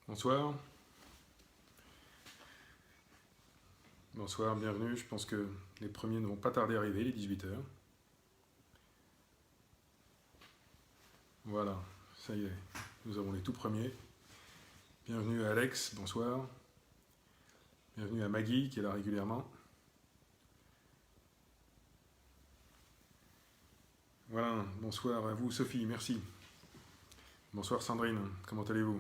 Bonsoir. Bonsoir, bienvenue. Je pense que les premiers ne vont pas tarder à arriver, les 18 h. Voilà, ça y est, nous avons les tout premiers. Bienvenue à Alex, bonsoir. Bienvenue à Maggie qui est là régulièrement. Voilà, bonsoir à vous Sophie, merci. Bonsoir Sandrine, comment allez-vous?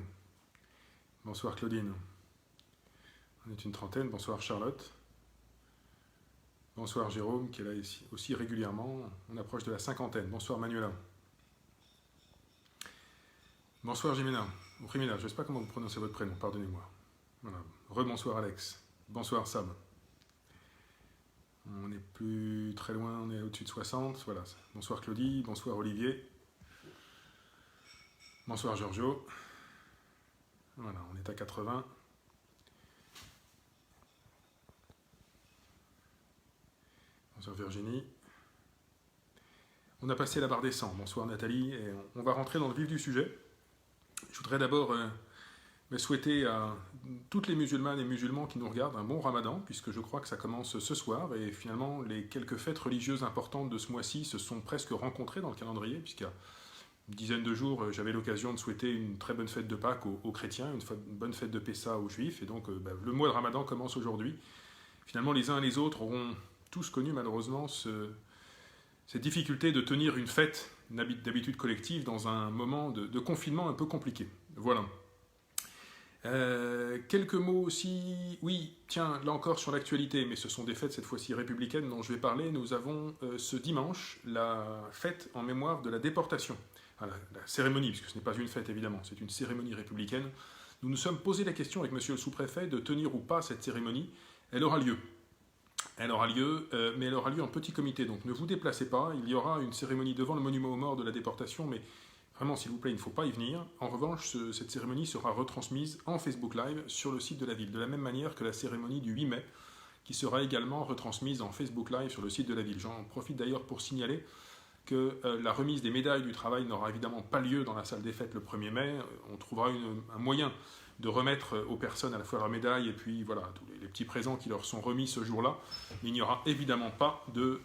Bonsoir Claudine. On est une trentaine, bonsoir Charlotte. Bonsoir Jérôme qui est là aussi régulièrement. On approche de la cinquantaine. Bonsoir Manuela. Bonsoir Jimena. Ou Jimena, je ne sais pas comment vous prononcez votre prénom, pardonnez-moi. Voilà. Rebonsoir Alex. Bonsoir Sam. On n'est plus très loin, on est au-dessus de 60. Voilà. Bonsoir Claudie, bonsoir Olivier. Bonsoir Giorgio. Voilà, on est à 80. Bonsoir Virginie. On a passé la barre des 100. Bonsoir Nathalie. Et on va rentrer dans le vif du sujet. Je voudrais d'abord souhaiter à toutes les musulmanes et musulmans qui nous regardent un bon ramadan, puisque je crois que ça commence ce soir, et finalement les quelques fêtes religieuses importantes de ce mois-ci se sont presque rencontrées dans le calendrier, puisqu'il y a une dizaine de jours, j'avais l'occasion de souhaiter une très bonne fête de Pâques aux chrétiens, une bonne fête de Pessa aux juifs, et donc le mois de ramadan commence aujourd'hui. Finalement, les uns et les autres auront tous connu malheureusement cette difficulté de tenir une fête d'habitude collective dans un moment de confinement un peu compliqué. Voilà. Quelques mots aussi, oui, tiens, là encore sur l'actualité, mais ce sont des fêtes cette fois-ci républicaines dont je vais parler. Nous avons ce dimanche la fête en mémoire de la déportation. Enfin, la cérémonie, puisque ce n'est pas une fête évidemment, c'est une cérémonie républicaine. Nous nous sommes posé la question avec monsieur le sous-préfet de tenir ou pas cette cérémonie. Elle aura lieu. Mais elle aura lieu en petit comité, donc ne vous déplacez pas. Il y aura une cérémonie devant le monument aux morts de la déportation, mais vraiment, s'il vous plaît, il ne faut pas y venir. En revanche, cette cérémonie sera retransmise en Facebook Live sur le site de la ville, de la même manière que la cérémonie du 8 mai, qui sera également retransmise en Facebook Live sur le site de la ville. J'en profite d'ailleurs pour signaler que la remise des médailles du travail n'aura évidemment pas lieu dans la salle des fêtes le 1er mai. On trouvera un moyen de remettre aux personnes à la fois leur médaille et puis voilà, tous les petits présents qui leur sont remis ce jour-là. Il n'y aura évidemment pas de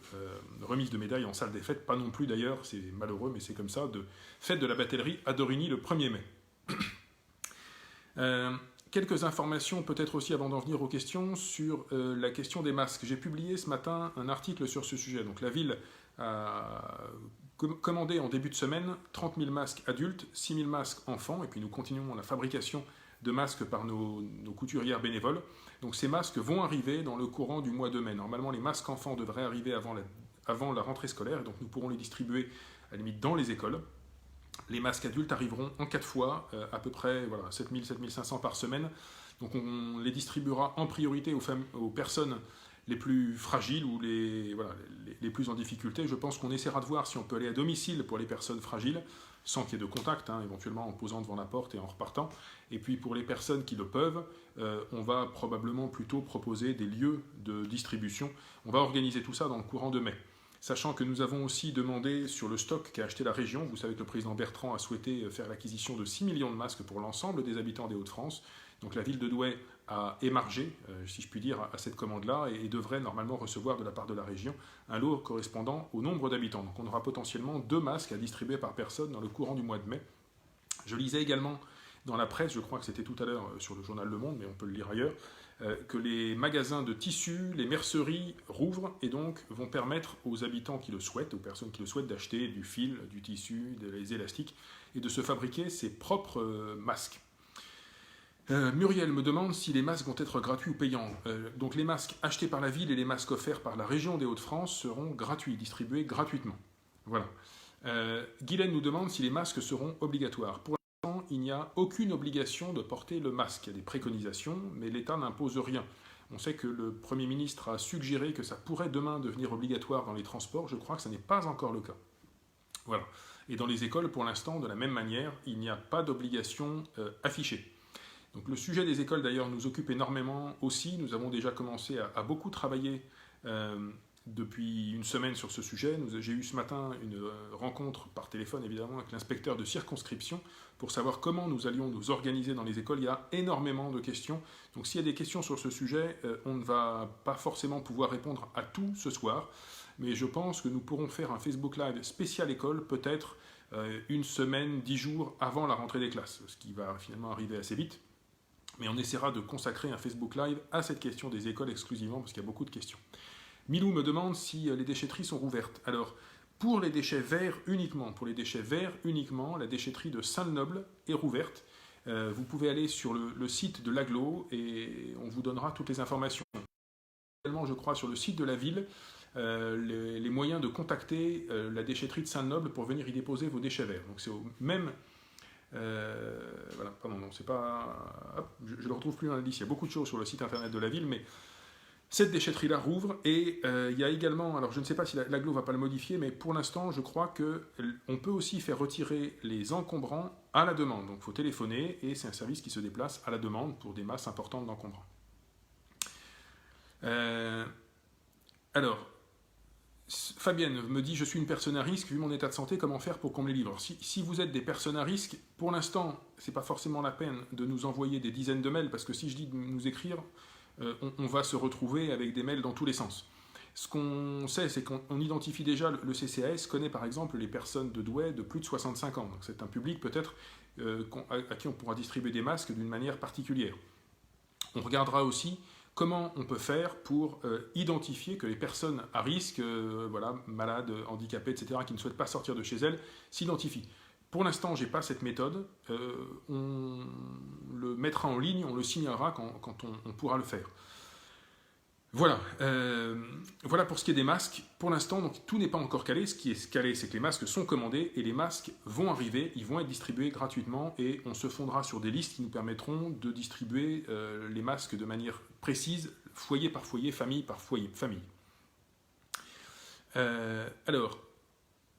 remise de médaille en salle des fêtes, pas non plus d'ailleurs, c'est malheureux, mais c'est comme ça, de fête de la batellerie à Dorigny le 1er mai. Quelques informations peut-être aussi avant d'en venir aux questions sur la question des masques. J'ai publié ce matin un article sur ce sujet. Donc la ville a commandé en début de semaine 30 000 masques adultes, 6 000 masques enfants, et puis nous continuons la fabrication de masques par nos couturières bénévoles. Donc ces masques vont arriver dans le courant du mois de mai. Normalement, les masques enfants devraient arriver avant la rentrée scolaire, et donc nous pourrons les distribuer à la limite dans les écoles. Les masques adultes arriveront en 4 fois, à peu près 7 000, 7 500 par semaine. Donc on les distribuera en priorité aux personnes les plus fragiles ou les plus en difficulté. Je pense qu'on essaiera de voir si on peut aller à domicile pour les personnes fragiles, sans qu'il y ait de contact, éventuellement en posant devant la porte et en repartant. Et puis pour les personnes qui le peuvent, on va probablement plutôt proposer des lieux de distribution. On va organiser tout ça dans le courant de mai. Sachant que nous avons aussi demandé sur le stock qu'a acheté la région, vous savez que le président Bertrand a souhaité faire l'acquisition de 6 millions de masques pour l'ensemble des habitants des Hauts-de-France. Donc la ville de Douai a émargé, si je puis dire, à cette commande-là et devrait normalement recevoir de la part de la région un lot correspondant au nombre d'habitants. Donc on aura potentiellement 2 masques à distribuer par personne dans le courant du mois de mai. Je lisais également dans la presse, je crois que c'était tout à l'heure sur le journal Le Monde, mais on peut le lire ailleurs, que les magasins de tissus, les merceries rouvrent et donc vont permettre aux habitants qui le souhaitent, aux personnes qui le souhaitent, d'acheter du fil, du tissu, des élastiques et de se fabriquer ses propres masques. Muriel me demande si les masques vont être gratuits ou payants. Donc les masques achetés par la ville et les masques offerts par la région des Hauts-de-France seront gratuits, distribués gratuitement. Voilà. Guylaine nous demande si les masques seront obligatoires. Pour l'instant, il n'y a aucune obligation de porter le masque. Il y a des préconisations, mais l'État n'impose rien. On sait que le Premier ministre a suggéré que ça pourrait demain devenir obligatoire dans les transports. Je crois que ce n'est pas encore le cas. Voilà. Et dans les écoles, pour l'instant, de la même manière, il n'y a pas d'obligation affichée. Donc le sujet des écoles d'ailleurs nous occupe énormément aussi. Nous avons déjà commencé à beaucoup travailler depuis une semaine sur ce sujet. J'ai eu ce matin une rencontre par téléphone, évidemment, avec l'inspecteur de circonscription pour savoir comment nous allions nous organiser dans les écoles. Il y a énormément de questions. Donc s'il y a des questions sur ce sujet, on ne va pas forcément pouvoir répondre à tout ce soir. Mais je pense que nous pourrons faire un Facebook Live spécial école, peut-être une semaine, 10 jours avant la rentrée des classes, ce qui va finalement arriver assez vite. Mais on essaiera de consacrer un Facebook Live à cette question des écoles exclusivement, parce qu'il y a beaucoup de questions. Milou me demande si les déchetteries sont rouvertes. Alors, pour les déchets verts uniquement, la déchetterie de Saint-Noble est rouverte. Vous pouvez aller sur le site de l'Agglo et on vous donnera toutes les informations. Également, je crois, sur le site de la ville, les moyens de contacter la déchetterie de Saint-Noble pour venir y déposer vos déchets verts. Donc c'est au même... voilà, pardon, non, c'est pas... Hop, je ne le retrouve plus dans la liste. Il y a beaucoup de choses sur le site internet de la ville, mais cette déchetterie-là rouvre. Et il y a également, alors je ne sais pas si l'Agglo ne va pas le modifier, mais pour l'instant, je crois qu'on peut aussi faire retirer les encombrants à la demande. Donc il faut téléphoner et c'est un service qui se déplace à la demande pour des masses importantes d'encombrants. Alors, Fabienne me dit « Je suis une personne à risque, vu mon état de santé, comment faire pour qu'on me les livre ?» Si vous êtes des personnes à risque, pour l'instant, ce n'est pas forcément la peine de nous envoyer des dizaines de mails, parce que si je dis de nous écrire, on va se retrouver avec des mails dans tous les sens. Ce qu'on sait, c'est qu'on identifie déjà, le CCAS connaît par exemple les personnes de Douai de plus de 65 ans. Donc c'est un public peut-être à qui on pourra distribuer des masques d'une manière particulière. On regardera aussi comment on peut faire pour identifier que les personnes à risque, voilà, malades, handicapées, etc., qui ne souhaitent pas sortir de chez elles, s'identifient. Pour l'instant, je n'ai pas cette méthode. On le mettra en ligne, on le signalera quand on pourra le faire. Voilà. Voilà pour ce qui est des masques. Pour l'instant, donc, tout n'est pas encore calé. Ce qui est calé, c'est que les masques sont commandés et les masques vont arriver, ils vont être distribués gratuitement et on se fondera sur des listes qui nous permettront de distribuer les masques de manière précise, foyer par foyer, famille par foyer, famille. Alors,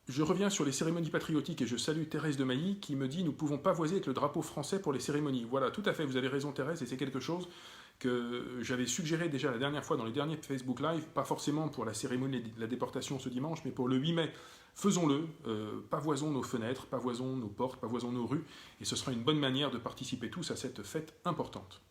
je reviens sur les cérémonies patriotiques et je salue Thérèse de Mailly qui me dit « Nous ne pouvons pas voiser avec le drapeau français pour les cérémonies ». Voilà, tout à fait, vous avez raison Thérèse, et c'est quelque chose que j'avais suggéré déjà la dernière fois dans les derniers Facebook Live, pas forcément pour la cérémonie de la déportation ce dimanche, mais pour le 8 mai. Faisons-le, pavoisons nos fenêtres, pavoisons nos portes, pavoisons nos rues, et ce sera une bonne manière de participer tous à cette fête importante.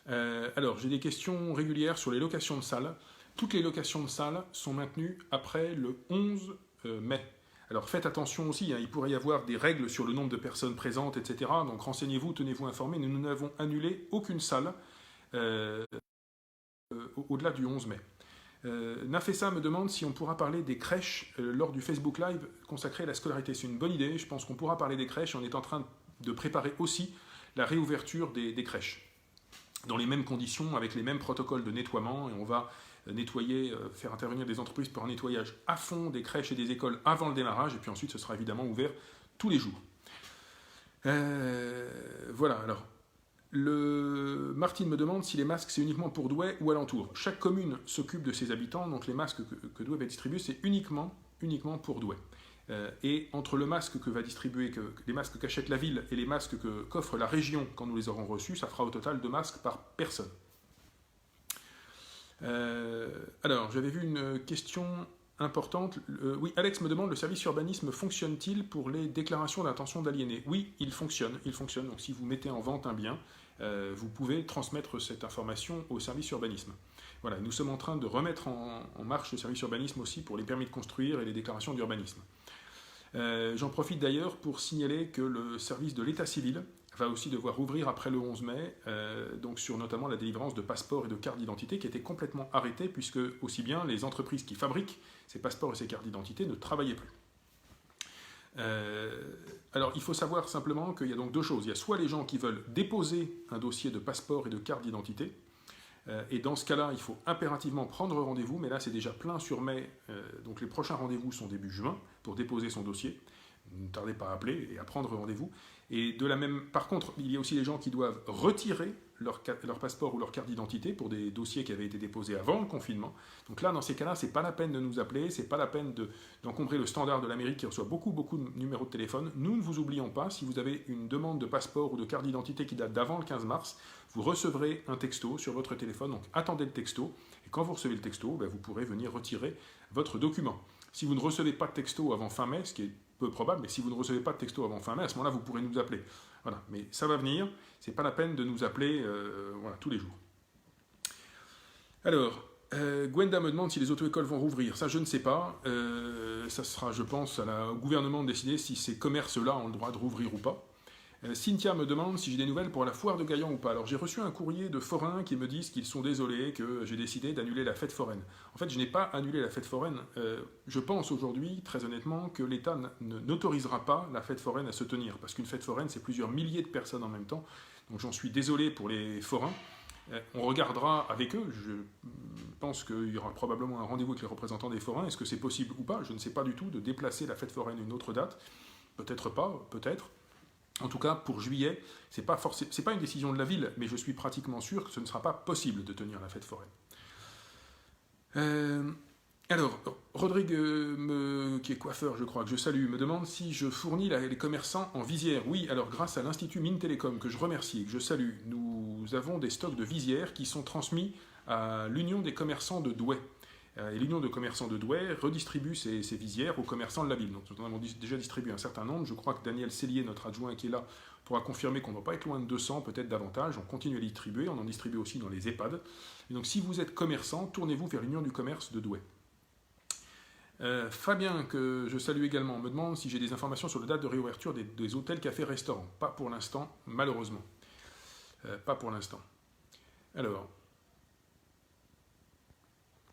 Alors, j'ai des questions régulières sur les locations de salles. Toutes les locations de salles sont maintenues après le 11 mai. Alors faites attention aussi, hein, il pourrait y avoir des règles sur le nombre de personnes présentes, etc. Donc renseignez-vous, tenez-vous informés. Nous n'avons annulé aucune salle au-delà du 11 mai. Nafessa me demande si on pourra parler des crèches lors du Facebook Live consacré à la scolarité. C'est une bonne idée, je pense qu'on pourra parler des crèches. On est en train de préparer aussi la réouverture des crèches dans les mêmes conditions, avec les mêmes protocoles de nettoiement, et on va nettoyer, faire intervenir des entreprises pour un nettoyage à fond des crèches et des écoles avant le démarrage, et puis ensuite ce sera évidemment ouvert tous les jours. Voilà, alors, Martine me demande si les masques c'est uniquement pour Douai ou alentour. Chaque commune s'occupe de ses habitants, donc les masques que Douai va distribuer, c'est uniquement pour Douai. Et entre le masque que va distribuer, les masques qu'achète la ville et les masques qu'offre la région quand nous les aurons reçus, ça fera au total 2 masques par personne. Alors, j'avais vu une question importante. Oui, Alex me demande, le service urbanisme fonctionne-t-il pour les déclarations d'intention d'aliéner? Oui, il fonctionne. Donc si vous mettez en vente un bien, vous pouvez transmettre cette information au service urbanisme. Voilà, nous sommes en train de remettre en marche le service urbanisme aussi pour les permis de construire et les déclarations d'urbanisme. J'en profite d'ailleurs pour signaler que le service de l'état civil va aussi devoir ouvrir après le 11 mai, donc sur notamment la délivrance de passeports et de cartes d'identité qui étaient complètement arrêtées puisque aussi bien les entreprises qui fabriquent ces passeports et ces cartes d'identité ne travaillaient plus. Alors il faut savoir simplement qu'il y a donc 2 choses. Il y a soit les gens qui veulent déposer un dossier de passeport et de carte d'identité, et dans ce cas-là, il faut impérativement prendre rendez-vous, mais là c'est déjà plein sur mai, donc les prochains rendez-vous sont début juin pour déposer son dossier. Ne tardez pas à appeler et à prendre rendez-vous. Et de la même, par contre, il y a aussi les gens qui doivent retirer leur passeport ou leur carte d'identité pour des dossiers qui avaient été déposés avant le confinement. Donc là, dans ces cas-là, c'est pas la peine de nous appeler, c'est pas la peine d'encombrer le standard de la mairie qui reçoit beaucoup de numéros de téléphone. Nous ne vous oublions pas, si vous avez une demande de passeport ou de carte d'identité qui date d'avant le 15 mars, vous recevrez un texto sur votre téléphone, donc attendez le texto, Et quand vous recevez le texto, vous pourrez venir retirer votre document. Si vous ne recevez pas de texto avant fin mai, ce qui est peu probable, mais si vous ne recevez pas de texto avant fin mai, à ce moment-là, vous pourrez nous appeler. Voilà, mais ça va venir, c'est pas la peine de nous appeler tous les jours. Alors, Gwenda me demande si les auto-écoles vont rouvrir. Ça, je ne sais pas. Ça sera, je pense, au gouvernement de décider si ces commerces-là ont le droit de rouvrir ou pas. Cynthia me demande si j'ai des nouvelles pour la foire de Gaillan ou pas. Alors j'ai reçu un courrier de forains qui me disent qu'ils sont désolés que j'ai décidé d'annuler la fête foraine. En fait, je n'ai pas annulé la fête foraine. Je pense aujourd'hui, très honnêtement, que l'État n'autorisera pas la fête foraine à se tenir. Parce qu'une fête foraine, c'est plusieurs milliers de personnes en même temps. Donc j'en suis désolé pour les forains. On regardera avec eux. Je pense qu'il y aura probablement un rendez-vous avec les représentants des forains. Est-ce que c'est possible ou pas? Je ne sais pas du tout de déplacer la fête foraine à une autre date. Peut-être pas, peut-être. En tout cas, pour juillet, c'est pas une décision de la ville, mais je suis pratiquement sûr que ce ne sera pas possible de tenir la fête foraine. Alors, Rodrigue, qui est coiffeur, je crois, que je salue, me demande si je fournis les commerçants en visière. Oui, alors grâce à l'Institut Mines Télécom, que je remercie et que je salue, nous avons des stocks de visières qui sont transmis à l'Union des commerçants de Douai. Et l'Union de commerçants de Douai redistribue ces visières aux commerçants de la ville. Donc nous en avons déjà distribué un certain nombre. Je crois que Daniel Cellier, notre adjoint qui est là, pourra confirmer qu'on ne doit pas être loin de 200, peut-être davantage. On continue à les distribuer. On en distribue aussi dans les EHPAD. Et donc si vous êtes commerçant, tournez-vous vers l'Union du commerce de Douai. Fabien, que je salue également, me demande si j'ai des informations sur la date de réouverture des hôtels, cafés, restaurants. Pas pour l'instant, malheureusement. Pas pour l'instant. Alors...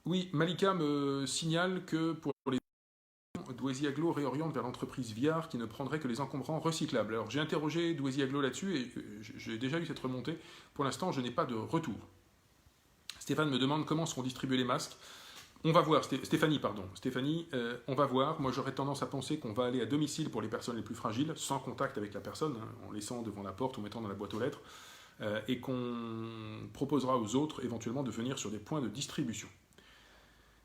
Oui, Malika me signale que pour les Douaisis Agglo réoriente vers l'entreprise Viard qui ne prendrait que les encombrants recyclables. Alors j'ai interrogé Douaisis Agglo là-dessus et j'ai déjà eu cette remontée. Pour l'instant, je n'ai pas de retour. Stéphane me demande comment seront distribués les masques. On va voir, Stéphanie, on va voir. Moi, j'aurais tendance à penser qu'on va aller à domicile pour les personnes les plus fragiles, sans contact avec la personne, en laissant devant la porte ou mettant dans la boîte aux lettres, et qu'on proposera aux autres éventuellement de venir sur des points de distribution.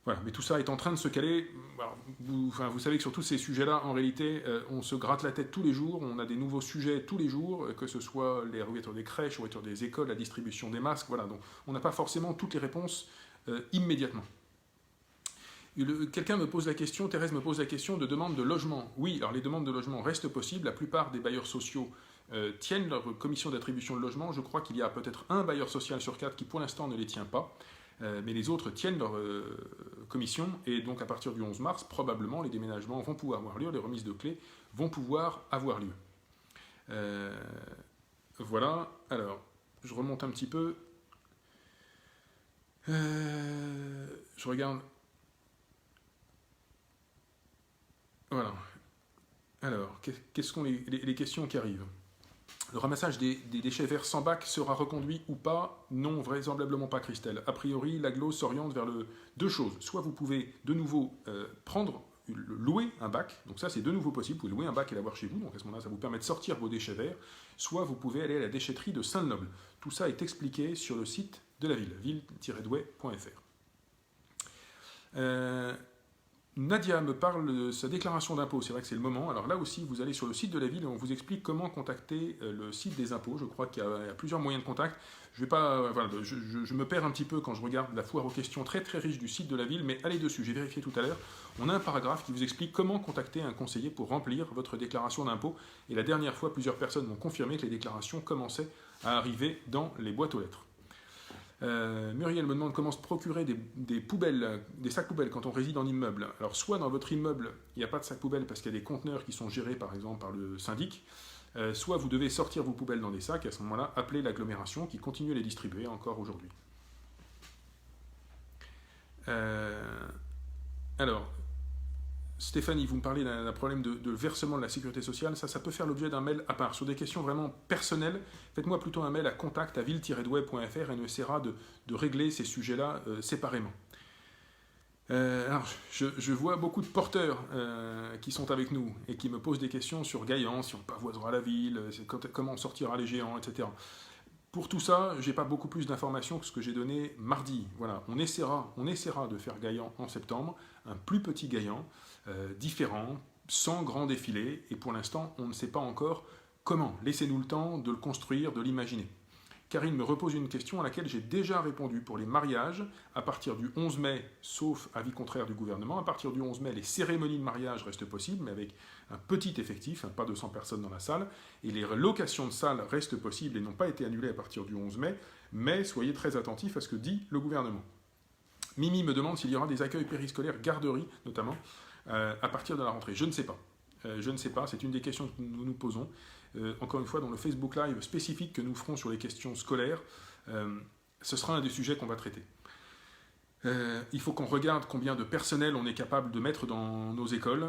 Voilà, mais tout ça est en train de se caler. Alors, vous savez que sur tous ces sujets-là, en réalité, on se gratte la tête tous les jours, on a des nouveaux sujets tous les jours, que ce soit les réouvertures des crèches, les réouvertures des écoles, la distribution des masques, voilà. Donc on n'a pas forcément toutes les réponses immédiatement. Quelqu'un me pose la question, Thérèse me pose la question de demande de logement. Oui, alors les demandes de logement restent possibles, la plupart des bailleurs sociaux tiennent leur commission d'attribution de logement. Je crois qu'il y a peut-être un bailleur social sur 4 qui pour l'instant ne les tient pas. Mais les autres tiennent leur commission, et donc à partir du 11 mars, probablement les déménagements vont pouvoir avoir lieu, les remises de clés vont pouvoir avoir lieu. Voilà, alors, je remonte un petit peu. Je regarde. Voilà. Alors, quelles sont les questions qui arrivent? Le ramassage des déchets verts sans bac sera reconduit ou pas? Non, vraisemblablement pas, Christelle. A priori, l'agglo s'oriente vers deux choses. Soit vous pouvez de nouveau louer un bac, donc ça c'est de nouveau possible, vous pouvez louer un bac et l'avoir chez vous, donc à ce moment-là ça vous permet de sortir vos déchets verts, soit vous pouvez aller à la déchetterie de Saint-Noble. Tout ça est expliqué sur le site de la ville, ville-douai.fr. Nadia me parle de sa déclaration d'impôt, c'est vrai que c'est le moment. Alors là aussi, vous allez sur le site de la ville et on vous explique comment contacter le site des impôts. Je crois qu'il y a plusieurs moyens de contact. Je me perds un petit peu quand je regarde la foire aux questions très très riche du site de la ville, mais allez dessus, j'ai vérifié tout à l'heure. On a un paragraphe qui vous explique comment contacter un conseiller pour remplir votre déclaration d'impôt. Et la dernière fois, plusieurs personnes m'ont confirmé que les déclarations commençaient à arriver dans les boîtes aux lettres. Muriel me demande comment se procurer des poubelles, des sacs poubelles quand on réside en immeuble. Alors soit dans votre immeuble, il n'y a pas de sacs poubelles parce qu'il y a des conteneurs qui sont gérés par exemple par le syndic, soit vous devez sortir vos poubelles dans des sacs et à ce moment-là appeler l'agglomération qui continue à les distribuer encore aujourd'hui. Alors, Stéphanie, vous me parlez d'un problème de versement de la sécurité sociale. Ça peut faire l'objet d'un mail à part. Sur des questions vraiment personnelles, faites-moi plutôt un mail à contact@ville-douai.fr et on essaiera de régler ces sujets-là séparément. Alors, je vois beaucoup de porteurs qui sont avec nous et qui me posent des questions sur Gaillan, si on pavoisera la ville, comment on sortira les géants, etc. Pour tout ça, je n'ai pas beaucoup plus d'informations que ce que j'ai donné mardi. Voilà, on essaiera de faire Gaillan en septembre, un plus petit Gaillan, différent, sans grand défilé, et pour l'instant, on ne sait pas encore comment. Laissez-nous le temps de le construire, de l'imaginer. Karine me repose une question à laquelle j'ai déjà répondu. Pour les mariages, à partir du 11 mai, sauf avis contraire du gouvernement, à partir du 11 mai, les cérémonies de mariage restent possibles, mais avec un petit effectif, pas 200 personnes dans la salle, et les locations de salles restent possibles et n'ont pas été annulées à partir du 11 mai, mais soyez très attentifs à ce que dit le gouvernement. Mimi me demande s'il y aura des accueils périscolaires, garderies notamment, à partir de la rentrée. Je ne sais pas. Je ne sais pas, c'est une des questions que nous nous posons. Encore une fois, dans le Facebook Live spécifique que nous ferons sur les questions scolaires, ce sera un des sujets qu'on va traiter. Il faut qu'on regarde combien de personnel on est capable de mettre dans nos écoles,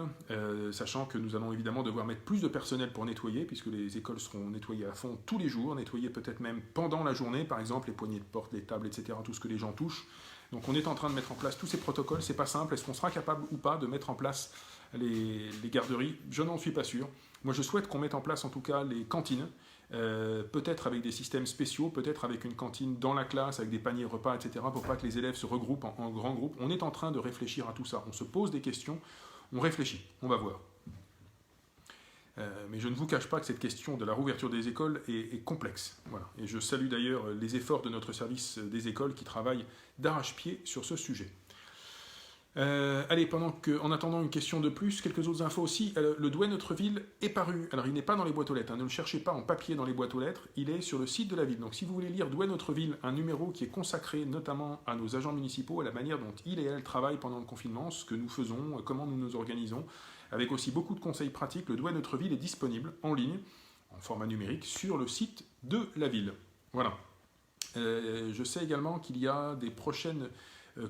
sachant que nous allons évidemment devoir mettre plus de personnel pour nettoyer, puisque les écoles seront nettoyées à fond tous les jours, nettoyées peut-être même pendant la journée, par exemple les poignées de porte, les tables, etc., tout ce que les gens touchent. Donc on est en train de mettre en place tous ces protocoles, c'est pas simple. Est-ce qu'on sera capable ou pas de mettre en place les garderies? Je n'en suis pas sûr. Moi je souhaite qu'on mette en place en tout cas les cantines, peut-être avec des systèmes spéciaux, peut-être avec une cantine dans la classe, avec des paniers repas, etc., pour pas que les élèves se regroupent en grands groupes. On est en train de réfléchir à tout ça. On se pose des questions, on réfléchit, on va voir. Mais je ne vous cache pas que cette question de la rouverture des écoles est complexe. Voilà. Et je salue d'ailleurs les efforts de notre service des écoles qui travaillent d'arrache-pied sur ce sujet. Allez, en attendant une question de plus, quelques autres infos aussi. Le Douai Notre-Ville est paru. Alors, il n'est pas dans les boîtes aux lettres. Ne le cherchez pas en papier dans les boîtes aux lettres. Il est sur le site de la ville. Donc, si vous voulez lire Douai Notre-Ville, un numéro qui est consacré notamment à nos agents municipaux, à la manière dont ils et elles travaillent pendant le confinement, ce que nous faisons, comment nous nous organisons, avec aussi beaucoup de conseils pratiques, le Douai Notre-Ville est disponible en ligne, en format numérique, sur le site de la ville. Voilà. Je sais également qu'il y a des prochaines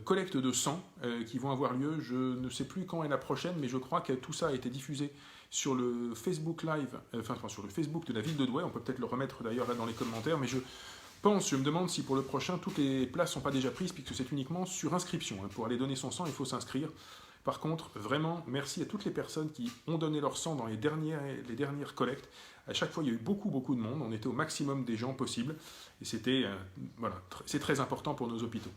collectes de sang qui vont avoir lieu. Je ne sais plus quand est la prochaine, mais je crois que tout ça a été diffusé sur le Facebook Live, sur le Facebook de la ville de Douai. On peut peut-être le remettre d'ailleurs là dans les commentaires, mais je me demande si pour le prochain, toutes les places ne sont pas déjà prises, puisque c'est uniquement sur inscription. Pour aller donner son sang, il faut s'inscrire. Par contre, vraiment, merci à toutes les personnes qui ont donné leur sang dans les dernières collectes. À chaque fois, il y a eu beaucoup de monde. On était au maximum des gens possibles. Et c'est très important pour nos hôpitaux.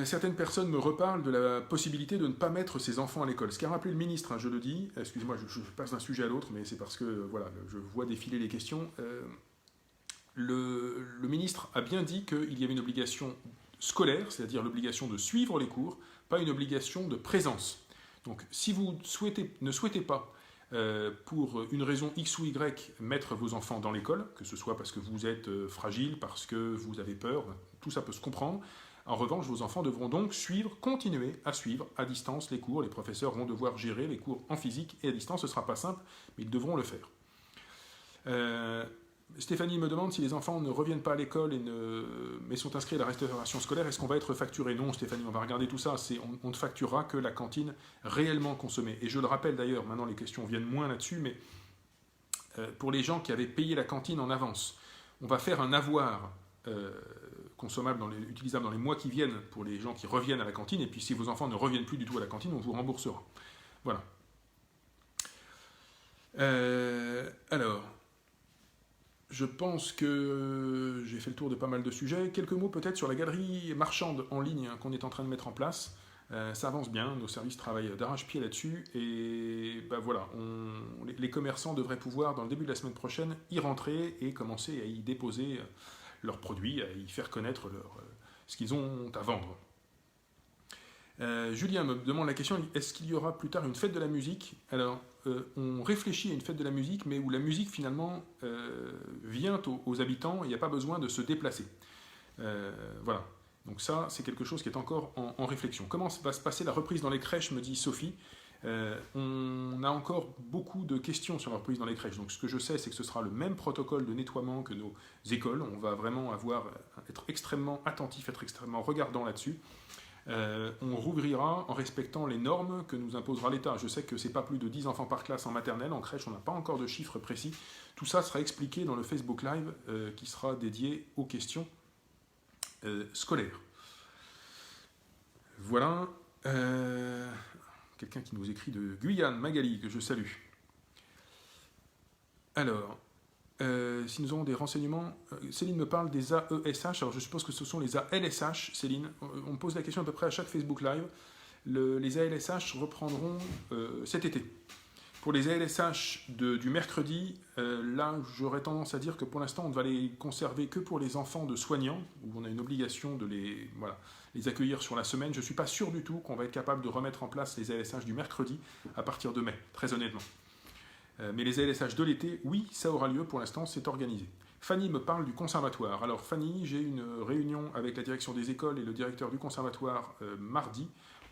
Certaines personnes me reparlent de la possibilité de ne pas mettre ses enfants à l'école. Ce qu'a rappelé le ministre, je le dis, excusez-moi, je passe d'un sujet à l'autre, mais c'est parce que je vois défiler les questions. Le ministre a bien dit qu'il y avait une obligation scolaire, c'est-à-dire l'obligation de suivre les cours, pas une obligation de présence. Donc si vous ne souhaitez pas, pour une raison X ou Y, mettre vos enfants dans l'école, que ce soit parce que vous êtes fragile, parce que vous avez peur, tout ça peut se comprendre. En revanche, vos enfants devront donc continuer à suivre à distance les cours. Les professeurs vont devoir gérer les cours en physique et à distance. Ce ne sera pas simple, mais ils devront le faire. Stéphanie me demande si les enfants ne reviennent pas à l'école mais sont inscrits à la restauration scolaire, est-ce qu'on va être facturé? Non, Stéphanie, on va regarder tout ça. On ne facturera que la cantine réellement consommée. Et je le rappelle d'ailleurs, maintenant les questions viennent moins là-dessus, mais pour les gens qui avaient payé la cantine en avance, on va faire un avoir consommable, utilisable dans les mois qui viennent pour les gens qui reviennent à la cantine. Et puis si vos enfants ne reviennent plus du tout à la cantine, on vous remboursera. Voilà. Alors... Je pense que j'ai fait le tour de pas mal de sujets. Quelques mots peut-être sur la galerie marchande en ligne qu'on est en train de mettre en place. Ça avance bien, nos services travaillent d'arrache-pied là-dessus. Et les commerçants devraient pouvoir, dans le début de la semaine prochaine, y rentrer et commencer à y déposer leurs produits, à y faire connaître ce qu'ils ont à vendre. Julien me demande la question, est-ce qu'il y aura plus tard une fête de la musique? Alors, on réfléchit à une fête de la musique, mais où la musique finalement vient aux habitants, il n'y a pas besoin de se déplacer. Voilà, donc ça c'est quelque chose qui est encore en réflexion. Comment va se passer la reprise dans les crèches, me dit Sophie. On a encore beaucoup de questions sur la reprise dans les crèches. Donc ce que je sais, c'est que ce sera le même protocole de nettoiement que nos écoles. On va vraiment être extrêmement attentif, être extrêmement regardant là-dessus. On rouvrira en respectant les normes que nous imposera l'État. Je sais que ce n'est pas plus de 10 enfants par classe en maternelle, en crèche, on n'a pas encore de chiffres précis. Tout ça sera expliqué dans le Facebook Live qui sera dédié aux questions scolaires. Voilà. Quelqu'un qui nous écrit de Guyane, Magali, que je salue. Alors... si nous avons des renseignements, Céline me parle des AESH, alors je suppose que ce sont les ALSH, Céline. On me pose la question à peu près à chaque Facebook Live. Les ALSH reprendront cet été. Pour les ALSH du mercredi, là, j'aurais tendance à dire que pour l'instant, on ne va les conserver que pour les enfants de soignants, où on a une obligation de les accueillir sur la semaine. Je ne suis pas sûr du tout qu'on va être capable de remettre en place les ALSH du mercredi à partir de mai, très honnêtement. Mais les ALSH de l'été, oui, ça aura lieu, pour l'instant, c'est organisé. Fanny me parle du conservatoire. Alors Fanny, j'ai une réunion avec la direction des écoles et le directeur du conservatoire mardi.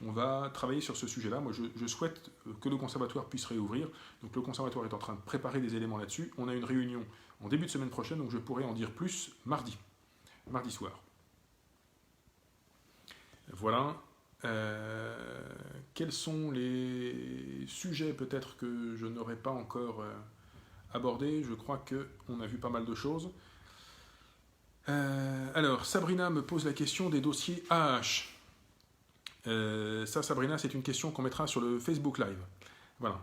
On va travailler sur ce sujet-là. Moi, je souhaite que le conservatoire puisse réouvrir. Donc le conservatoire est en train de préparer des éléments là-dessus. On a une réunion en début de semaine prochaine, donc je pourrai en dire plus mardi soir. Voilà. Quels sont les sujets peut-être que je n'aurais pas encore abordés? Je crois qu'on a vu pas mal de choses. Alors, Sabrina me pose la question des dossiers AH. Ça, Sabrina, c'est une question qu'on mettra sur le Facebook Live. Voilà,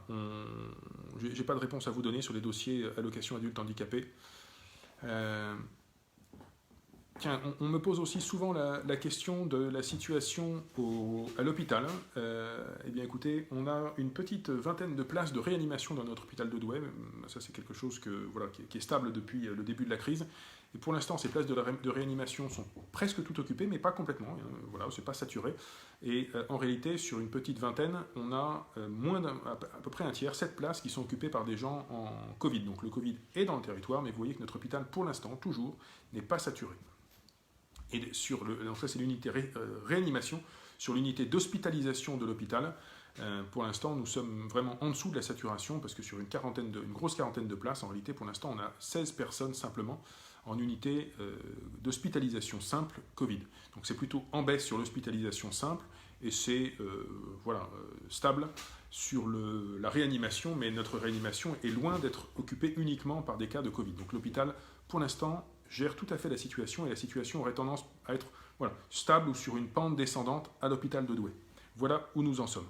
j'ai pas de réponse à vous donner sur les dossiers allocation adultes handicapés. Tiens, on me pose aussi souvent la question de la situation à l'hôpital. Eh bien, écoutez, on a une petite vingtaine de places de réanimation dans notre hôpital de Douai. Ça, c'est quelque chose qui est stable depuis le début de la crise. Et pour l'instant, ces places de réanimation sont presque toutes occupées, mais pas complètement. Voilà, c'est pas saturé. Et en réalité, sur une petite vingtaine, on a à peu près un tiers, 7 places qui sont occupées par des gens en Covid. Donc le Covid est dans le territoire, mais vous voyez que notre hôpital, pour l'instant, toujours, n'est pas saturé. Et donc ça, c'est l'unité réanimation. Sur l'unité d'hospitalisation de l'hôpital, pour l'instant, nous sommes vraiment en dessous de la saturation, parce que sur une grosse quarantaine de places, en réalité, pour l'instant, on a 16 personnes simplement en unité d'hospitalisation simple Covid. Donc c'est plutôt en baisse sur l'hospitalisation simple, et c'est stable sur la réanimation, mais notre réanimation est loin d'être occupée uniquement par des cas de Covid. Donc l'hôpital, pour l'instant, gère tout à fait la situation, et la situation aurait tendance à être stable ou sur une pente descendante à l'hôpital de Douai. Voilà où nous en sommes.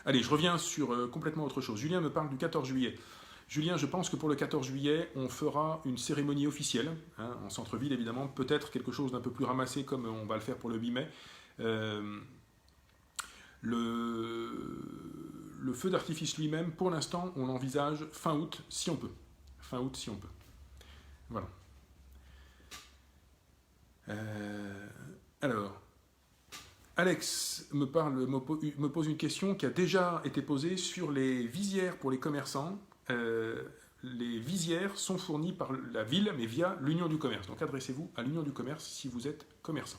Allez, je reviens sur complètement autre chose. Julien me parle du 14 juillet. Julien, je pense que pour le 14 juillet, on fera une cérémonie officielle, en centre-ville évidemment, peut-être quelque chose d'un peu plus ramassé comme on va le faire pour le 8 mai. Le feu d'artifice lui-même, pour l'instant, on l'envisage fin août, si on peut. Fin août, si on peut. Voilà. Alors, Alex me pose une question qui a déjà été posée sur les visières pour les commerçants. Les visières sont fournies par la ville, mais via l'Union du commerce. Donc adressez-vous à l'Union du commerce si vous êtes commerçant.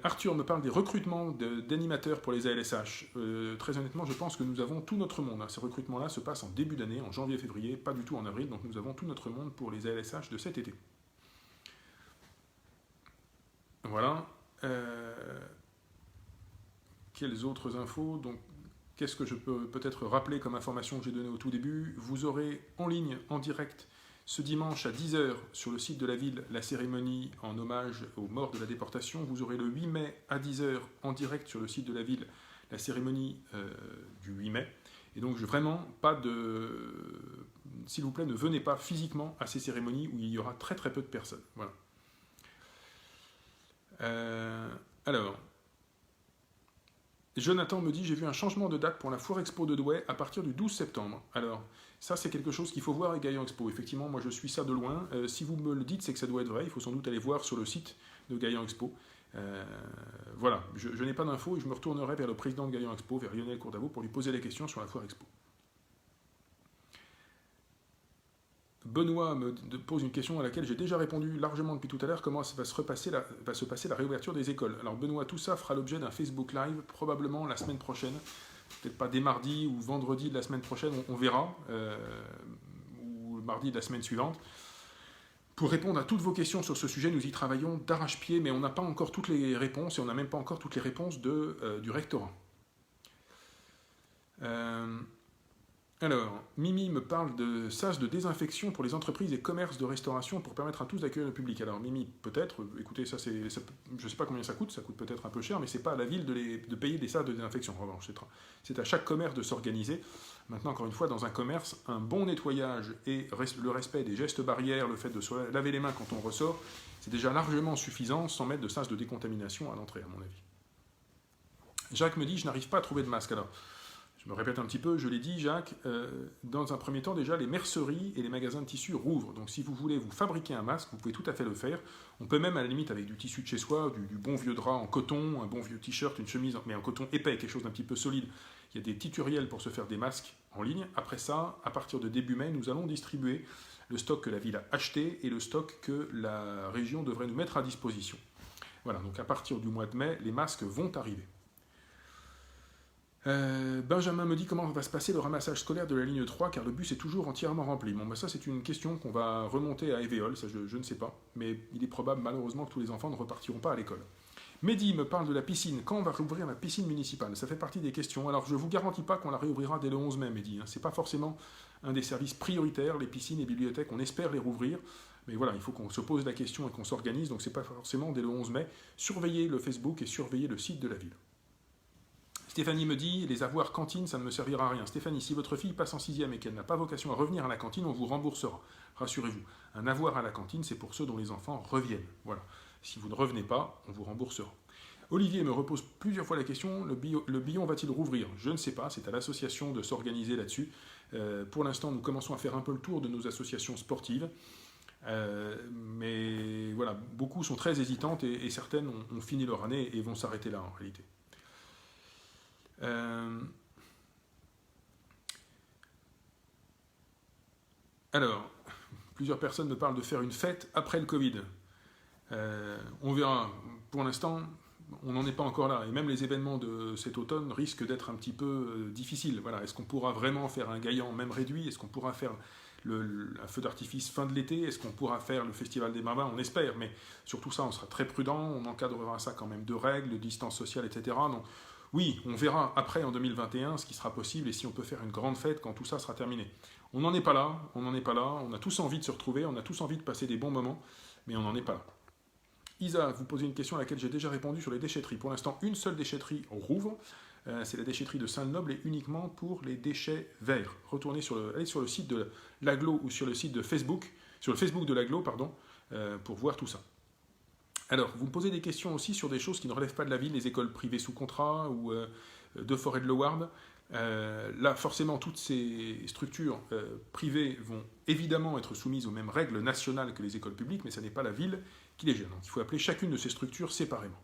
Arthur me parle des recrutements d'animateurs pour les ALSH. Très honnêtement, je pense que nous avons tout notre monde. Ces recrutements-là se passent en début d'année, en janvier-février, pas du tout en avril, donc nous avons tout notre monde pour les ALSH de cet été. Voilà. Quelles autres infos? Donc, qu'est-ce que je peux peut-être rappeler comme information que j'ai donnée au tout début? Vous aurez en ligne, en direct, ce dimanche à 10h sur le site de la ville, la cérémonie en hommage aux morts de la déportation. Vous aurez le 8 mai à 10h en direct sur le site de la ville, la cérémonie du 8 mai. Et donc vraiment, s'il vous plaît, ne venez pas physiquement à ces cérémonies où il y aura très très peu de personnes. Voilà. Alors, Jonathan me dit, j'ai vu un changement de date pour la Foire Expo de Douai à partir du 12 septembre. Alors, ça c'est quelque chose qu'il faut voir avec Gaillan Expo. Effectivement, moi je suis ça de loin. Si vous me le dites, c'est que ça doit être vrai. Il faut sans doute aller voir sur le site de Gaillan Expo. Voilà, je n'ai pas d'infos et je me retournerai vers le président de Gaillan Expo, vers Lionel Courdavaux, pour lui poser des questions sur la Foire Expo. Benoît me pose une question à laquelle j'ai déjà répondu largement depuis tout à l'heure. Comment va se passer la réouverture des écoles? Alors Benoît, tout ça fera l'objet d'un Facebook Live probablement la semaine prochaine. Peut-être pas dès mardi ou vendredi de la semaine prochaine, on verra. Ou mardi de la semaine suivante. Pour répondre à toutes vos questions sur ce sujet, nous y travaillons d'arrache-pied, mais on n'a pas encore toutes les réponses et on n'a même pas encore toutes les réponses du rectorat. Alors, Mimi me parle de sas de désinfection pour les entreprises et commerces de restauration pour permettre à tous d'accueillir le public. Alors Mimi, peut-être, écoutez, je ne sais pas combien ça coûte peut-être un peu cher, mais ce n'est pas à la ville de payer des sas de désinfection. En revanche, c'est à chaque commerce de s'organiser. Maintenant, encore une fois, dans un commerce, un bon nettoyage et le respect des gestes barrières, le fait de se laver les mains quand on ressort, c'est déjà largement suffisant sans mettre de sas de décontamination à l'entrée, à mon avis. Jacques me dit, je n'arrive pas à trouver de masque. Alors, Je me répète un petit peu, je l'ai dit, Jacques, dans un premier temps, déjà, les merceries et les magasins de tissus rouvrent. Donc, si vous voulez vous fabriquer un masque, vous pouvez tout à fait le faire. On peut même, à la limite, avec du tissu de chez soi, du bon vieux drap en coton, un bon vieux t-shirt, une chemise, mais en coton épais, quelque chose d'un petit peu solide. Il y a des tutoriels pour se faire des masques en ligne. Après ça, à partir de début mai, nous allons distribuer le stock que la ville a acheté et le stock que la région devrait nous mettre à disposition. Voilà, donc à partir du mois de mai, les masques vont arriver. Benjamin me dit comment va se passer le ramassage scolaire de la ligne 3 car le bus est toujours entièrement rempli. Bon, ça c'est une question qu'on va remonter à Évéole, ça je ne sais pas, mais il est probable malheureusement que tous les enfants ne repartiront pas à l'école. Mehdi me parle de la piscine. Quand on va rouvrir la piscine municipale? Ça fait partie des questions. Alors je ne vous garantis pas qu'on la réouvrira dès le 11 mai, Mehdi. Ce n'est pas forcément un des services prioritaires, les piscines et bibliothèques, on espère les rouvrir. Mais voilà, il faut qu'on se pose la question et qu'on s'organise, donc ce n'est pas forcément dès le 11 mai. Surveillez le Facebook et surveillez le site de la ville. Stéphanie me dit, les avoirs cantine, ça ne me servira à rien. Stéphanie, si votre fille passe en 6e et qu'elle n'a pas vocation à revenir à la cantine, on vous remboursera. Rassurez-vous, un avoir à la cantine, c'est pour ceux dont les enfants reviennent. Voilà. Si vous ne revenez pas, on vous remboursera. Olivier me repose plusieurs fois la question, le Billon va-t-il rouvrir? Je ne sais pas, c'est à l'association de s'organiser là-dessus. Pour l'instant, nous commençons à faire un peu le tour de nos associations sportives. Mais voilà, beaucoup sont très hésitantes et certaines ont fini leur année et vont s'arrêter là en réalité. Alors, plusieurs personnes me parlent de faire une fête après le Covid. On verra. Pour l'instant, on n'en est pas encore là. Et même les événements de cet automne risquent d'être un petit peu difficiles. Voilà. Est-ce qu'on pourra vraiment faire un gaillan même réduit? Est-ce qu'on pourra faire un feu d'artifice fin de l'été? Est-ce qu'on pourra faire le festival des Barbins? On espère, mais sur tout ça, on sera très prudent. On encadrera ça quand même de règles, de distance sociale, etc. Donc, oui, on verra après en 2021 ce qui sera possible et si on peut faire une grande fête quand tout ça sera terminé. On n'en est pas là, on a tous envie de se retrouver, on a tous envie de passer des bons moments, mais on n'en est pas là. Isa, vous posez une question à laquelle j'ai déjà répondu sur les déchetteries. Pour l'instant, une seule déchetterie rouvre, c'est la déchetterie de Saint-Noble et uniquement pour les déchets verts. Allez sur le site de l'Agglo ou sur le site de Facebook, sur le Facebook de l'Agglo, pardon, pour voir tout ça. Alors, vous me posez des questions aussi sur des choses qui ne relèvent pas de la ville, les écoles privées sous contrat ou de Forêt de Loward. Là, forcément, toutes ces structures privées vont évidemment être soumises aux mêmes règles nationales que les écoles publiques, mais ce n'est pas la ville qui les gère. Donc, il faut appeler chacune de ces structures séparément.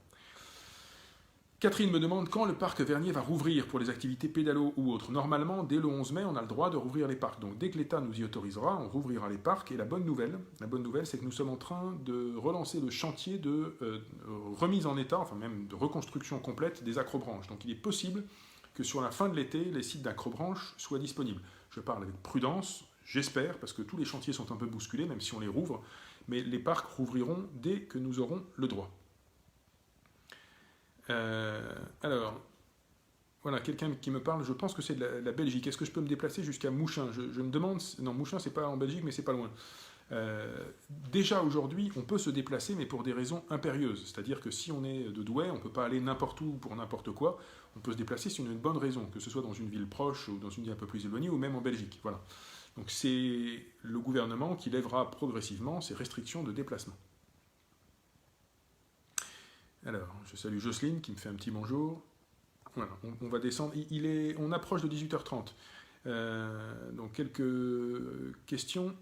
Catherine me demande quand le parc Vernier va rouvrir pour les activités pédalo ou autres. Normalement, dès le 11 mai, on a le droit de rouvrir les parcs. Donc dès que l'État nous y autorisera, on rouvrira les parcs. Et la bonne nouvelle, c'est que nous sommes en train de relancer le chantier de remise en état, enfin même de reconstruction complète des accrobranches. Donc il est possible que sur la fin de l'été, les sites d'accrobranches soient disponibles. Je parle avec prudence, j'espère, parce que tous les chantiers sont un peu bousculés, même si on les rouvre. Mais les parcs rouvriront dès que nous aurons le droit. Alors, voilà, quelqu'un qui me parle, je pense que c'est de la Belgique. Est-ce que je peux me déplacer jusqu'à Mouchin? Je me demande, non, Mouchin c'est pas en Belgique, mais c'est pas loin. Déjà aujourd'hui, on peut se déplacer, mais pour des raisons impérieuses. C'est-à-dire que si on est de Douai, on ne peut pas aller n'importe où pour n'importe quoi. On peut se déplacer si on a une bonne raison, que ce soit dans une ville proche ou dans une ville un peu plus éloignée, ou même en Belgique. Voilà. Donc c'est le gouvernement qui lèvera progressivement ces restrictions de déplacement. Alors, je salue Jocelyne qui me fait un petit bonjour. Voilà, on va descendre. On approche de 18h30. Donc, quelques questions.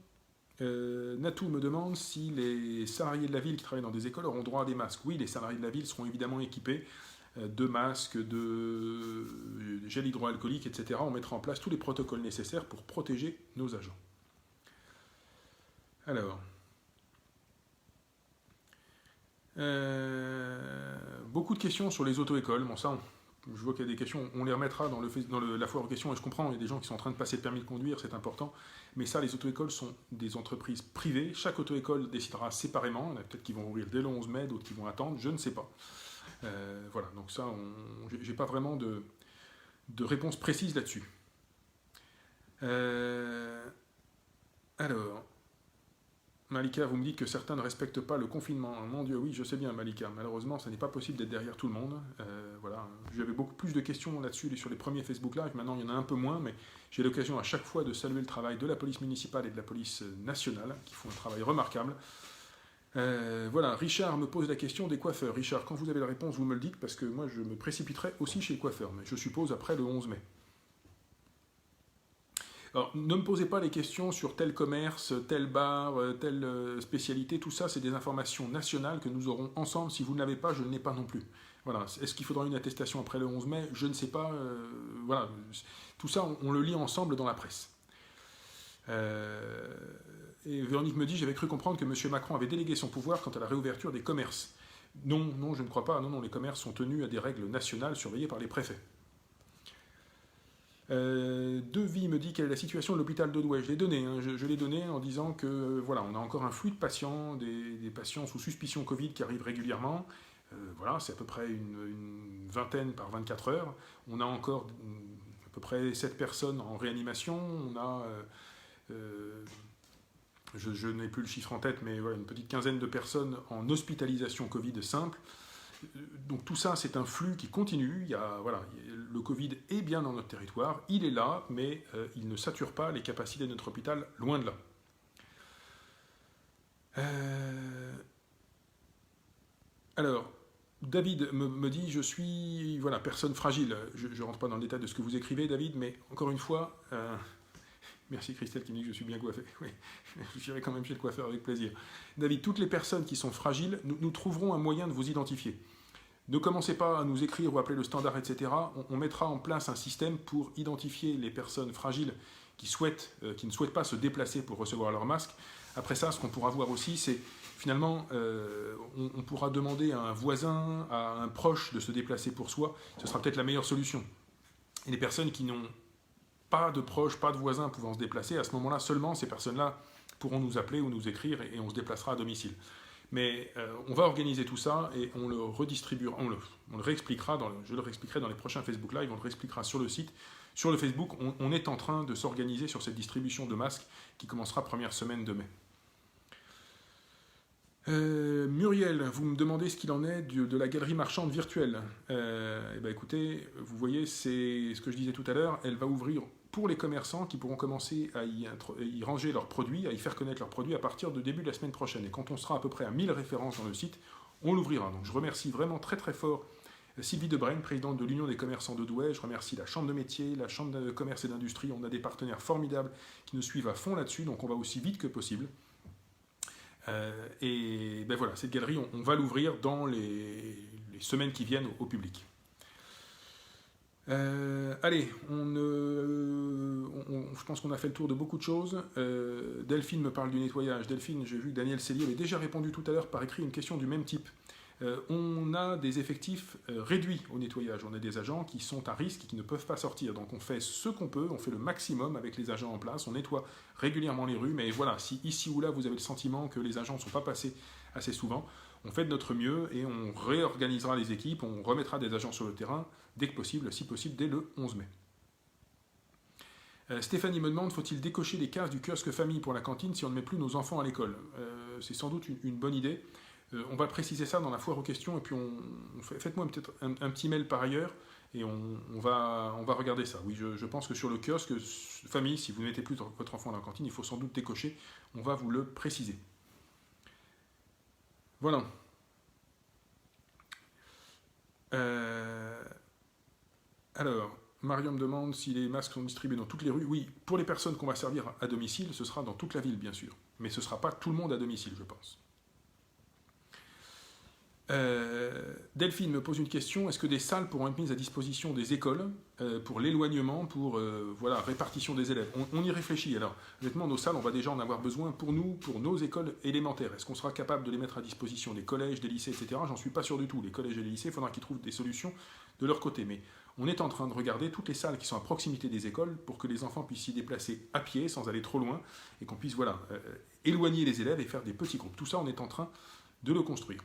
Natou me demande si les salariés de la ville qui travaillent dans des écoles auront droit à des masques. Oui, les salariés de la ville seront évidemment équipés de masques, de gel hydroalcoolique, etc. On mettra en place tous les protocoles nécessaires pour protéger nos agents. Alors... beaucoup de questions sur les auto-écoles. Bon, ça, je vois qu'il y a des questions, on les remettra dans la foire aux questions, et je comprends, il y a des gens qui sont en train de passer le permis de conduire, c'est important. Mais ça, les auto-écoles sont des entreprises privées. Chaque auto-école décidera séparément. Il y en a peut-être qui vont ouvrir dès le 11 mai, d'autres qui vont attendre, je ne sais pas. Voilà, donc ça, j'ai pas vraiment de réponse précise là-dessus. Alors... Malika, vous me dites que certains ne respectent pas le confinement. Mon Dieu, oui, je sais bien, Malika. Malheureusement, ce n'est pas possible d'être derrière tout le monde. Voilà. J'avais beaucoup plus de questions là-dessus sur les premiers Facebook Live. Maintenant, il y en a un peu moins, mais j'ai l'occasion à chaque fois de saluer le travail de la police municipale et de la police nationale, qui font un travail remarquable. Voilà, Richard me pose la question des coiffeurs. Richard, quand vous avez la réponse, vous me le dites, parce que moi, je me précipiterai aussi chez le coiffeur. Mais je suppose après le 11 mai. Alors, ne me posez pas les questions sur tel commerce, tel bar, telle spécialité, tout ça, c'est des informations nationales que nous aurons ensemble. Si vous ne l'avez pas, je ne l'ai pas non plus. Voilà. Est-ce qu'il faudra une attestation après le 11 mai? Je ne sais pas. Voilà. Tout ça, on le lit ensemble dans la presse. Et Véronique me dit, j'avais cru comprendre que M. Macron avait délégué son pouvoir quant à la réouverture des commerces. Non, non, je ne crois pas. Non, non, les commerces sont tenus à des règles nationales surveillées par les préfets. Devis me dit quelle est la situation de l'hôpital de Douai. Je l'ai donné, hein, je l'ai donné en disant que voilà, on a encore un flux de patients, des patients sous suspicion Covid qui arrivent régulièrement. Voilà, c'est à peu près une vingtaine par 24 heures. On a encore à peu près 7 personnes en réanimation. On a, je n'ai plus le chiffre en tête, mais voilà, une petite quinzaine de personnes en hospitalisation Covid simple. Donc tout ça, c'est un flux qui continue. Le Covid est bien dans notre territoire, il est là, mais il ne sature pas les capacités de notre hôpital, loin de là. Alors, David me dit, je suis personne fragile. Je ne rentre pas dans le détail de ce que vous écrivez, David, mais encore une fois, merci Christelle qui me dit que je suis bien coiffé. Oui, j'irai quand même chez le coiffeur avec plaisir. David, toutes les personnes qui sont fragiles, nous trouverons un moyen de vous identifier. Ne commencez pas à nous écrire ou appeler le standard, etc. On mettra en place un système pour identifier les personnes fragiles qui ne souhaitent pas se déplacer pour recevoir leur masque. Après ça, ce qu'on pourra voir aussi, c'est finalement, on pourra demander à un voisin, à un proche de se déplacer pour soi. Ce sera peut-être la meilleure solution. Et les personnes qui n'ont pas de proches, pas de voisins pouvant se déplacer, à ce moment-là, seulement ces personnes-là pourront nous appeler ou nous écrire et on se déplacera à domicile. Mais on va organiser tout ça et on le redistribuera, on le réexpliquera, je le réexpliquerai dans les prochains Facebook Live, on le réexpliquera sur le site. Sur le Facebook, on est en train de s'organiser sur cette distribution de masques qui commencera première semaine de mai. Muriel, vous me demandez ce qu'il en est de la galerie marchande virtuelle. Écoutez, vous voyez, c'est ce que je disais tout à l'heure, elle va ouvrir pour les commerçants qui pourront commencer à y ranger leurs produits, à y faire connaître leurs produits à partir de début de la semaine prochaine. Et quand on sera à peu près à 1000 références dans le site, on l'ouvrira. Donc je remercie vraiment très très fort Sylvie Debrenne, présidente de l'Union des commerçants de Douai. Je remercie la Chambre de métier, la Chambre de commerce et d'industrie. On a des partenaires formidables qui nous suivent à fond là-dessus, donc on va aussi vite que possible. Cette galerie, on va l'ouvrir dans les semaines qui viennent au public. Allez, je pense qu'on a fait le tour de beaucoup de choses. Delphine me parle du nettoyage. Delphine, j'ai vu que Daniel Cellier avait déjà répondu tout à l'heure par écrit une question du même type. On a des effectifs réduits au nettoyage. On a des agents qui sont à risque et qui ne peuvent pas sortir. Donc on fait ce qu'on peut, on fait le maximum avec les agents en place. On nettoie régulièrement les rues. Mais voilà, si ici ou là vous avez le sentiment que les agents ne sont pas passés assez souvent, on fait de notre mieux et on réorganisera les équipes. On remettra des agents sur le terrain dès que possible, si possible, dès le 11 mai. Stéphanie me demande, faut-il décocher les cases du kiosque famille pour la cantine si on ne met plus nos enfants à l'école? C'est sans doute une bonne idée. On va préciser ça dans la foire aux questions et puis faites-moi peut-être un petit mail par ailleurs et on va regarder ça. Oui, je pense que sur le kiosque famille, si vous ne mettez plus votre enfant dans la cantine, il faut sans doute décocher. On va vous le préciser. Voilà. Alors, Marion me demande si les masques sont distribués dans toutes les rues. Oui, pour les personnes qu'on va servir à domicile, ce sera dans toute la ville, bien sûr. Mais ce ne sera pas tout le monde à domicile, je pense. Delphine me pose une question, est-ce que des salles pourront être mises à disposition des écoles pour l'éloignement, pour répartition des élèves? On y réfléchit. Alors, honnêtement, nos salles, on va déjà en avoir besoin pour nos écoles élémentaires. Est-ce qu'on sera capable de les mettre à disposition des collèges, des lycées, etc.? J'en suis pas sûr du tout. Les collèges et les lycées, il faudra qu'ils trouvent des solutions de leur côté. Mais on est en train de regarder toutes les salles qui sont à proximité des écoles pour que les enfants puissent s'y déplacer à pied, sans aller trop loin, et qu'on puisse éloigner les élèves et faire des petits groupes. Tout ça, on est en train de le construire.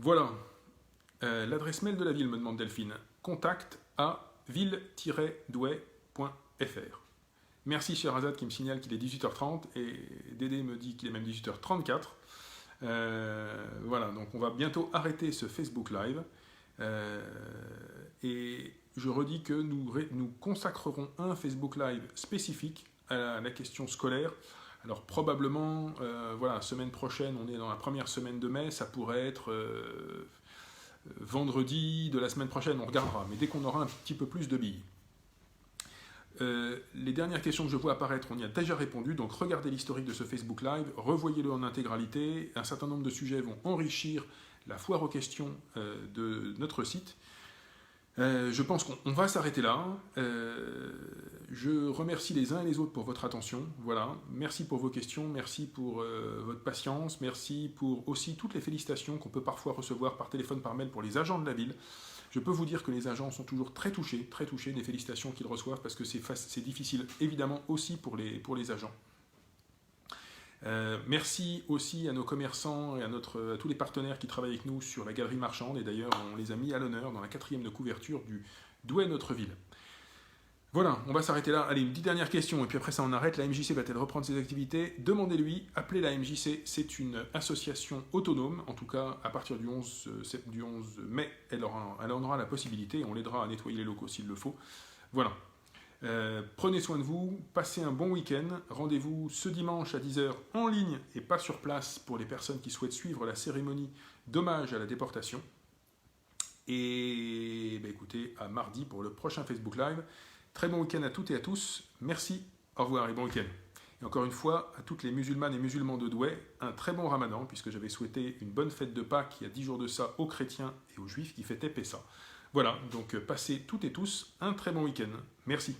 Voilà, l'adresse mail de la ville, me demande Delphine. Contact à ville-douai.fr. Merci Sherazade qui me signale qu'il est 18h30 et Dédé me dit qu'il est même 18h34. Voilà, donc on va bientôt arrêter ce Facebook Live. Et je redis que nous consacrerons un Facebook Live spécifique à la question scolaire. Alors probablement, semaine prochaine, on est dans la première semaine de mai, ça pourrait être vendredi de la semaine prochaine, on regardera, mais dès qu'on aura un petit peu plus de billes. les dernières questions que je vois apparaître, on y a déjà répondu, donc regardez l'historique de ce Facebook Live, revoyez-le en intégralité, un certain nombre de sujets vont enrichir la foire aux questions de notre site. Je pense qu'on va s'arrêter là. Je remercie les uns et les autres pour votre attention. Voilà. Merci pour vos questions, merci pour votre patience, merci pour aussi toutes les félicitations qu'on peut parfois recevoir par téléphone, par mail pour les agents de la ville. Je peux vous dire que les agents sont toujours très touchés des félicitations qu'ils reçoivent parce que c'est difficile évidemment aussi pour les agents. Merci aussi à nos commerçants et à tous les partenaires qui travaillent avec nous sur la galerie marchande, et d'ailleurs on les a mis à l'honneur dans la 4e de couverture du D'où est notre ville. Voilà, on va s'arrêter là. Allez, une petite dernière question et puis après ça on arrête. La MJC va-t-elle reprendre ses activités? Demandez-lui, appelez la MJC, c'est une association autonome, en tout cas à partir du 11 mai, elle en aura la possibilité et on l'aidera à nettoyer les locaux s'il le faut. Voilà. Prenez soin de vous, passez un bon week-end, rendez-vous ce dimanche à 10h en ligne et pas sur place pour les personnes qui souhaitent suivre la cérémonie d'hommage à la déportation. Et écoutez, à mardi pour le prochain Facebook Live. Très bon week-end à toutes et à tous, merci, au revoir et bon week-end. Et encore une fois, à toutes les musulmanes et musulmans de Douai, un très bon ramadan, puisque j'avais souhaité une bonne fête de Pâques il y a 10 jours de ça aux chrétiens et aux juifs qui fêtaient Pessa. Voilà, donc passez toutes et tous un très bon week-end. Merci.